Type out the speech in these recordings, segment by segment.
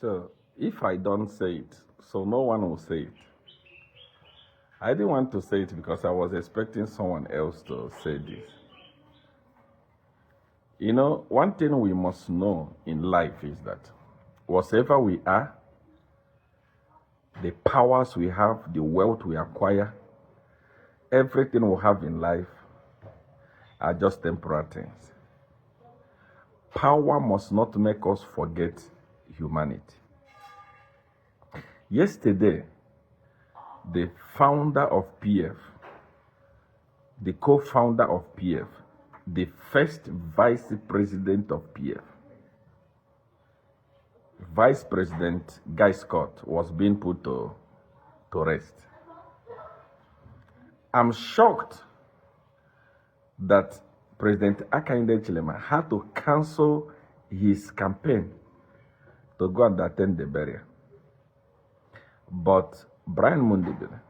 So if I don't say it, so no one will say it. I didn't want to say it because I was expecting someone else to say this. You know, one thing we must know in life is that whatever we are, the powers we have, the wealth we acquire, everything we have in life are just temporary things. Power must not make us forget humanity. Yesterday, the founder of PF, the co-founder of PF, the first vice president of PF, Vice President Guy Scott, was being put to rest. I'm shocked that President Hakainde Hichilema had to cancel his campaign to go and attend the burial. But Brian Mundubile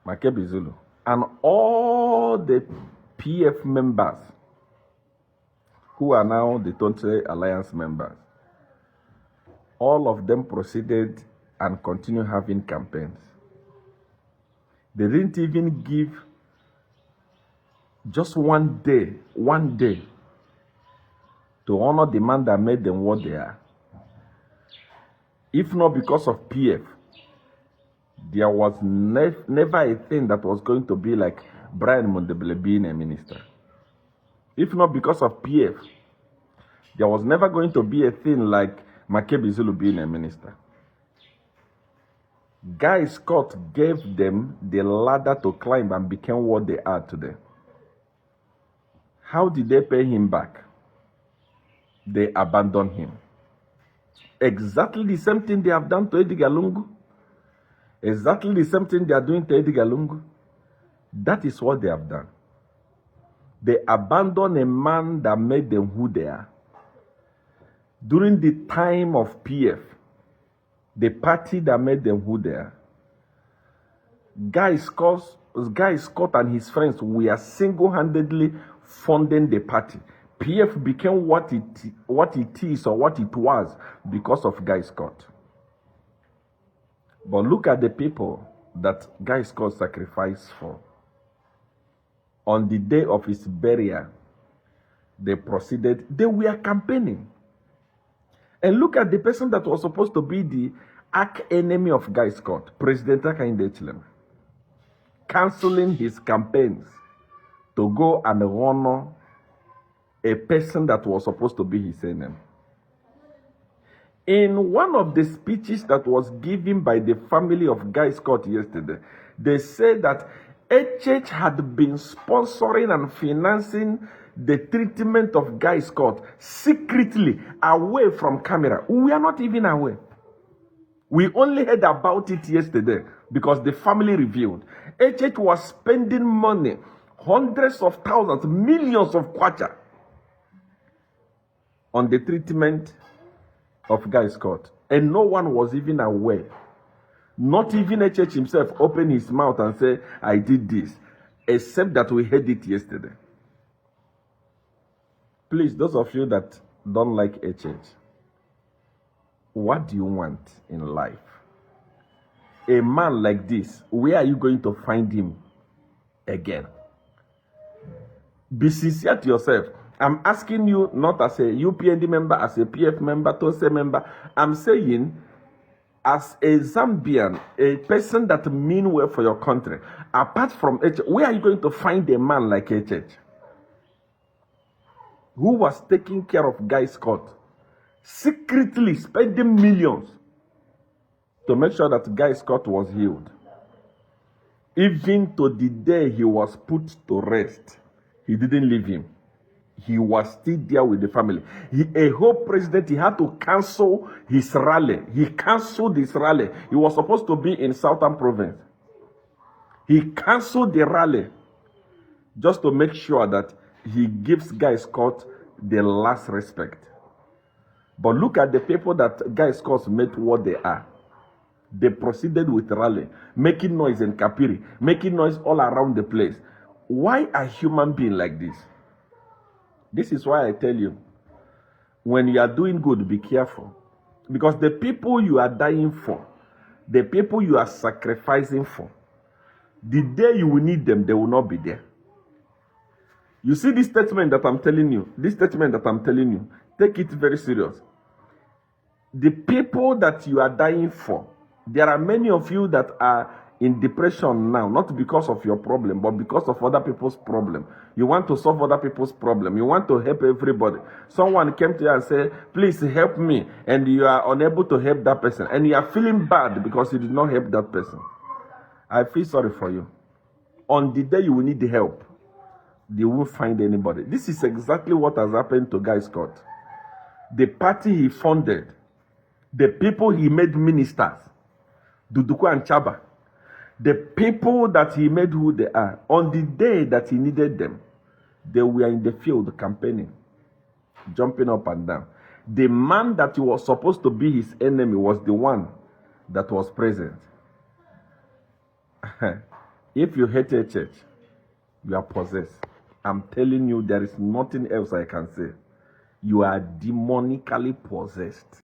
Makebi Zulu and all the PF members who are now the Tontre Alliance members, all of them proceeded and continue having campaigns. They didn't even give just one day to honor the man that made them what they are. If not because of PF, there was never a thing that was going to be like Brian Mundubile being a minister. If not because of PF, there was never going to be a thing like Makebi Zulu being a minister. Guy Scott gave them the ladder to climb and became what they are today. How did they pay him back? They abandoned him. Exactly the same thing they have done to Edgar Lungu. Exactly the same thing they are doing to Edgar Lungu. That is what they have done. They abandoned a man that made them who they are. During the time of PF, the party that made them who they are, Guy Scott and his friends were single-handedly funding the party. PF became what it is or what it was because of Guy Scott. But look at the people that Guy Scott sacrificed for. On the day of his burial, they were campaigning. And look at the person that was supposed to be the arch enemy of Guy Scott, President Hakainde Hichilema, canceling his campaigns to go and honor a person that was supposed to be his enemy. In one of the speeches that was given by the family of Guy Scott yesterday, they said that HH had been sponsoring and financing the treatment of Guy Scott secretly, away from camera. We are not even aware. We only heard about it yesterday because the family revealed. HH was spending money, hundreds of thousands, millions of kwacha on the treatment of Guy Scott. And no one was even aware. Not even HH himself opened his mouth and said, I did this, except that we heard it yesterday. Please, those of you that don't like HH, what do you want in life? A man like this, where are you going to find him again? Be sincere to yourself. I'm asking you not as a UPND member, as a PF member, TOSE member. I'm saying, as a Zambian, a person that means well for your country, apart from HH, where are you going to find a man like HH? Who was taking care of Guy Scott, secretly spending millions to make sure that Guy Scott was healed. Even to the day he was put to rest, he didn't leave him. He was still there with the family. A whole president, he had to cancel his rally. He canceled his rally. He was supposed to be in Southern Province. He canceled the rally just to make sure that he gives Guy Scott the last respect. But look at the people that Guy Scott made what they are. They proceeded with rally, making noise in Kapiri, making noise all around the place. Why are human beings like this? This is why I tell you, when you are doing good, be careful. Because the people you are dying for, the people you are sacrificing for, the day you will need them, they will not be there. You see this statement that I'm telling you, take it very serious. The people that you are dying for, there are many of you that are in depression now, not because of your problem, but because of other people's problem. You want to solve other people's problem. You want to help everybody. Someone came to you and said, please help me, and you are unable to help that person, and you are feeling bad because you did not help that person. I feel sorry for you. On the day you will need the help, they won't find anybody. This is exactly what has happened to Guy Scott. The party he funded, the people he made ministers, Duduku and Chaba, the people that he made who they are, on the day that he needed them, they were in the field campaigning, jumping up and down. The man that was supposed to be his enemy was the one that was present. If you hate a church, you are possessed. I'm telling you, there is nothing else I can say. You are demonically possessed.